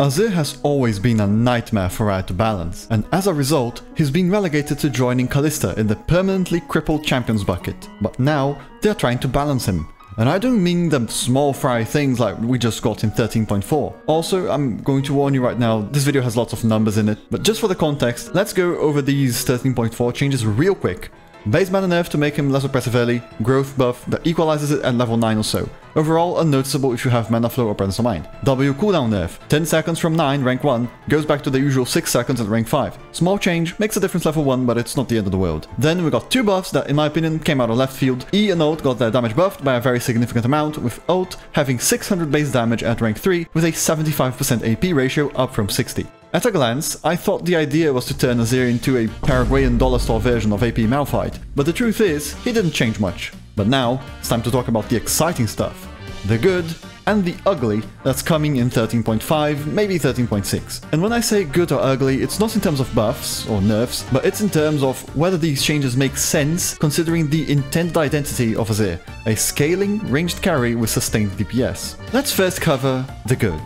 Azir has always been a nightmare for Riot to balance, and as a result, he's been relegated to joining Kalista in the permanently crippled champions bucket. But now, they're trying to balance him. And I don't mean the small fry things like we just got in 13.4. Also, I'm going to warn you right now, this video has lots of numbers in it, but just for the context, let's go over these 13.4 changes real quick. Base mana nerf to make him less oppressive early, growth buff that equalizes it at level 9 or so. Overall, unnoticeable if you have mana flow or presence of mind. W cooldown nerf, 10 seconds from 9, rank 1, goes back to the usual 6 seconds at rank 5. Small change, makes a difference level 1, but it's not the end of the world. Then we got two buffs that, in my opinion, came out of left field. E and ult got their damage buffed by a very significant amount, with ult having 600 base damage at rank 3, with a 75% AP ratio up from 60. At a glance, I thought the idea was to turn Azir into a Paraguayan dollar store version of AP Malphite, but the truth is, he didn't change much. But now, it's time to talk about the exciting stuff. The good and the ugly that's coming in 13.5, maybe 13.6. And when I say good or ugly, it's not in terms of buffs or nerfs, but it's in terms of whether these changes make sense considering the intended identity of Azir, a scaling, ranged carry with sustained DPS. Let's first cover the good.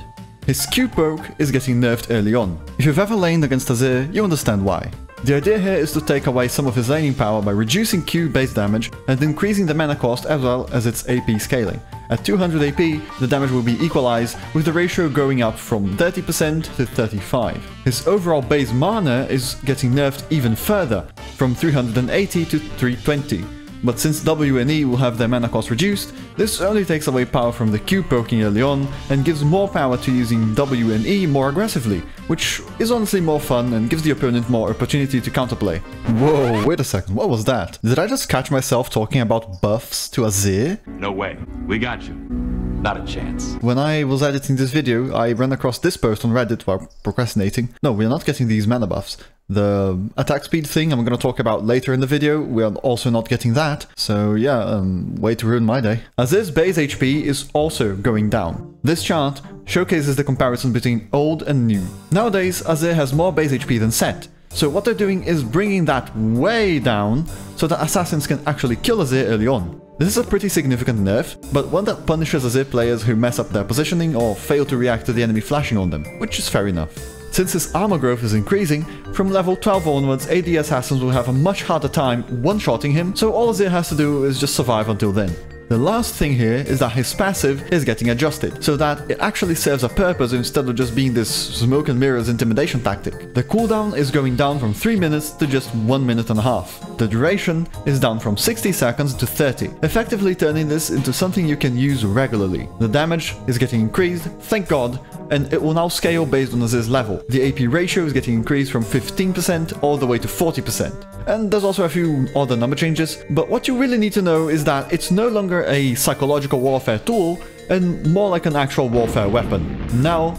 His Q poke is getting nerfed early on. If you've ever laned against Azir, you understand why. The idea here is to take away some of his laning power by reducing Q base damage and increasing the mana cost as well as its AP scaling. At 200 AP, the damage will be equalized, with the ratio going up from 30% to 35%. His overall base mana is getting nerfed even further, from 380 to 320. But since W and E will have their mana cost reduced, this only takes away power from the Q poking early on and gives more power to using W and E more aggressively, which is honestly more fun and gives the opponent more opportunity to counterplay. Whoa, wait a second, what was that? Did I just catch myself talking about buffs to Azir? No way, we got you. Not a chance. When I was editing this video, I ran across this post on Reddit while procrastinating. No, we're not getting these mana buffs. The attack speed thing I'm going to talk about later in the video, we are also not getting that. So yeah, way to ruin my day. Azir's base HP is also going down. This chart showcases the comparison between old and new. Nowadays, Azir has more base HP than Set. So what they're doing is bringing that way down so that assassins can actually kill Azir early on. This is a pretty significant nerf, but one that punishes Azir players who mess up their positioning or fail to react to the enemy flashing on them, which is fair enough. Since his armor growth is increasing, from level 12 onwards, AD assassins will have a much harder time one-shotting him, so all Azir has to do is just survive until then. The last thing here is that his passive is getting adjusted, so that it actually serves a purpose instead of just being this smoke and mirrors intimidation tactic. The cooldown is going down from 3 minutes to just 1 minute and a half. The duration is down from 60 seconds to 30, effectively turning this into something you can use regularly. The damage is getting increased, thank God, and it will now scale based on Azir's level. The AP ratio is getting increased from 15% all the way to 40%. And there's also a few other number changes, but what you really need to know is that it's no longer a psychological warfare tool, and more like an actual warfare weapon. Now,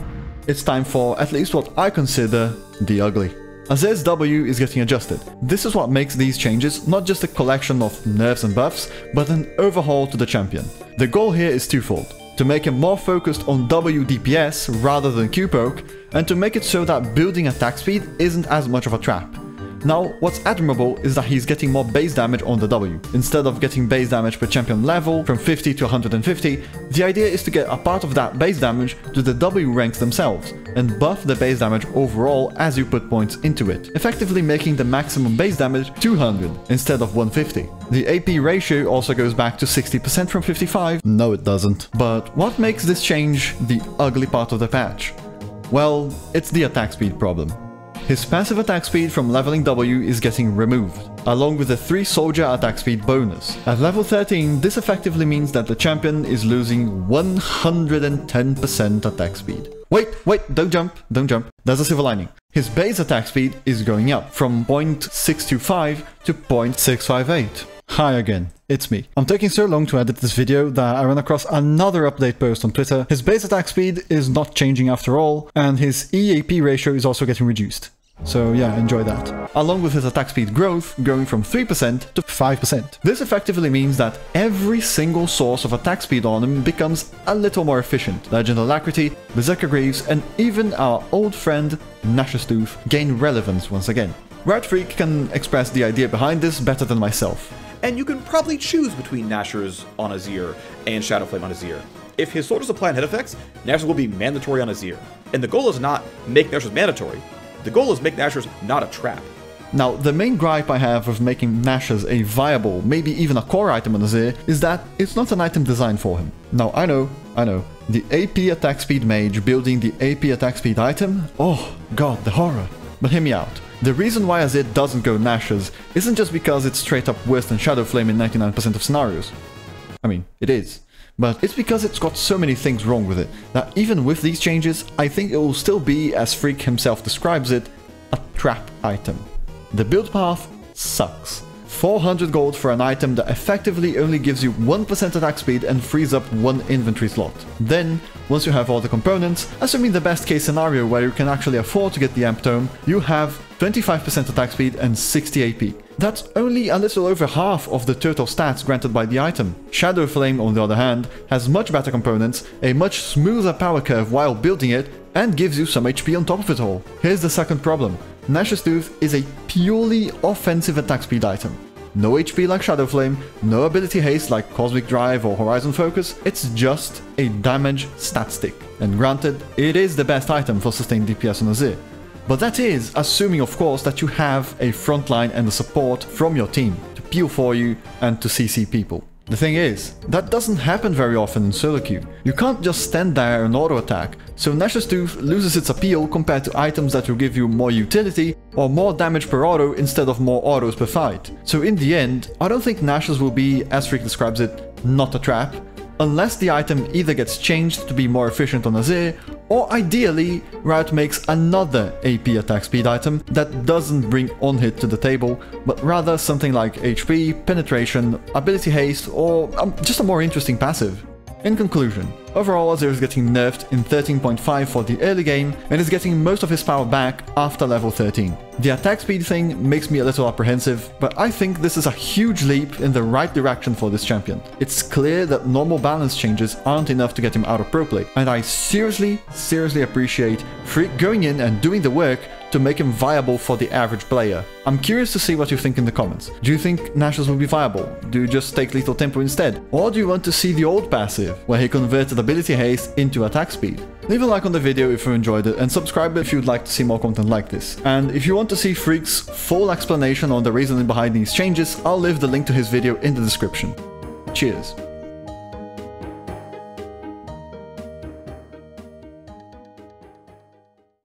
it's time for at least what I consider the ugly. Azir's W is getting adjusted. This is what makes these changes not just a collection of nerfs and buffs, but an overhaul to the champion. The goal here is twofold: to make him more focused on W DPS rather than Q poke, and to make it so that building attack speed isn't as much of a trap. Now, what's admirable is that he's getting more base damage on the W. Instead of getting base damage per champion level from 50 to 150, the idea is to get a part of that base damage to the W ranks themselves, and buff the base damage overall as you put points into it, effectively making the maximum base damage 200 instead of 150. The AP ratio also goes back to 60% from 55. No, it doesn't. But what makes this change the ugly part of the patch? Well, it's the attack speed problem. His passive attack speed from leveling W is getting removed, along with the 3 soldier attack speed bonus. At level 13, this effectively means that the champion is losing 110% attack speed. Wait, don't jump. There's a silver lining. His base attack speed is going up from 0.625 to 0.658. Hi again, it's me. I'm taking so long to edit this video that I ran across another update post on Twitter. His base attack speed is not changing after all, and his EAP ratio is also getting reduced. So yeah, enjoy that. Along with his attack speed growth going from 3% to 5%. This effectively means that every single source of attack speed on him becomes a little more efficient. Legend Alacrity, Berserker Greaves, and even our old friend Nash's Tooth gain relevance once again. Riot Phreak can express the idea behind this better than myself. And you can probably choose between Nashers on Azir and Shadowflame on Azir. If his soldiers apply on hit effects, Nashers will be mandatory on Azir. And the goal is not make Nashers mandatory, the goal is make Nashers not a trap. Now, the main gripe I have with making Nashers a viable, maybe even a core item on Azir, is that it's not an item designed for him. Now, I know, the AP attack speed mage building the AP attack speed item? Oh god, the horror. But hear me out. The reason why Azir doesn't go Nashers isn't just because it's straight up worse than Shadow Flame in 99% of scenarios. I mean, it is. But it's because it's got so many things wrong with it, that even with these changes, I think it will still be, as Phreak himself describes it, a trap item. The build path sucks. 400 gold for an item that effectively only gives you 1% attack speed and frees up 1 inventory slot. Then, once you have all the components, assuming the best case scenario where you can actually afford to get the Amp Tome, you have 25% attack speed and 60 AP. That's only a little over half of the total stats granted by the item. Shadow Flame, on the other hand, has much better components, a much smoother power curve while building it, and gives you some HP on top of it all. Here's the second problem. Nash's Tooth is a purely offensive attack speed item. No HP like Shadow Flame, no ability haste like Cosmic Drive or Horizon Focus, it's just a damage stat stick. And granted, it is the best item for sustained DPS on Azir. But that is assuming, of course, that you have a frontline and the support from your team to peel for you and to CC people. The thing is, that doesn't happen very often in solo queue. You can't just stand there and auto attack, so Nash's Tooth loses its appeal compared to items that will give you more utility or more damage per auto instead of more autos per fight. So in the end, I don't think Nash's will be, as Phreak describes it, not a trap, unless the item either gets changed to be more efficient on Azir, or ideally, Riot makes another AP attack speed item that doesn't bring on hit to the table, but rather something like HP, penetration, ability haste, or just a more interesting passive. In conclusion, overall Azir is getting nerfed in 13.5 for the early game and is getting most of his power back after level 13. The attack speed thing makes me a little apprehensive, but I think this is a huge leap in the right direction for this champion. It's clear that normal balance changes aren't enough to get him out of pro play, and I seriously appreciate Phreak going in and doing the work to make him viable for the average player. I'm curious to see what you think in the comments. Do you think Nash's will be viable? Do you just take Lethal Tempo instead? Or do you want to see the old passive, where he converted ability haste into attack speed? Leave a like on the video if you enjoyed it, and subscribe if you'd like to see more content like this. And if you want to see Phreak's full explanation on the reasoning behind these changes, I'll leave the link to his video in the description. Cheers.